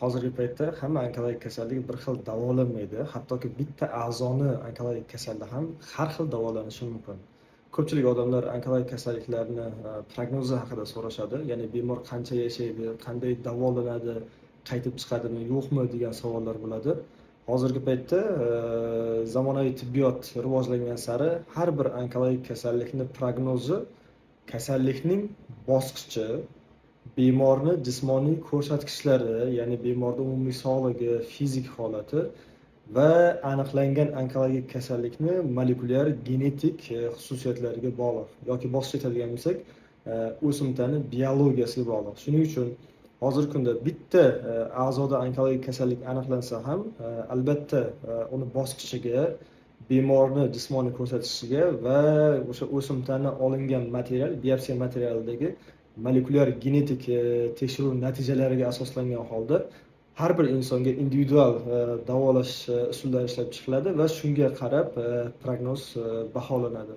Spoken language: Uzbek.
Hozirgi paytda hamma onkologik kasallik bir xil davolanmaydi. Hattoki bitta a'zoni onkologik kasalda ham har xil davolanishi mumkin. Ko'pchilik odamlar onkologik kasalliklarni prognozi haqida so'rashadi. Ya'ni bemor qancha yashaydi, qanday davolanadi, qaytib chiqadimi, yo'qmi degan savollar bo'ladi. Hozirgi paytda zamonaviy tibbiyot rivojlangan sari har bir onkologik kasallikni prognozi kasallikning bosqichi, bemorni jismoniy ko'rsatkichlari, ya'ni bemorning umumiy sog'ligi, fizik holati va aniqlangan onkologik kasallikni molekulyar genetik xususiyatlariga bog'liq yoki boshqa aytadigan bo'lsak, o'simtani biologiyasiga bog'liq. Shuning uchun hozirgi kunda bitta a'zoda onkologik kasallik aniqlansa ham, albatta uni bosqichiga, bemorni jismoniy ko'rsatkiciga va o'sha o'simtani olingan material, biopsiya materialidagi molekulyar genetik tekshiruv natijalariga asoslangan holda har bir insonga individual davolash usullari ishlab chiqiladi va shunga qarab prognoz baholanadi.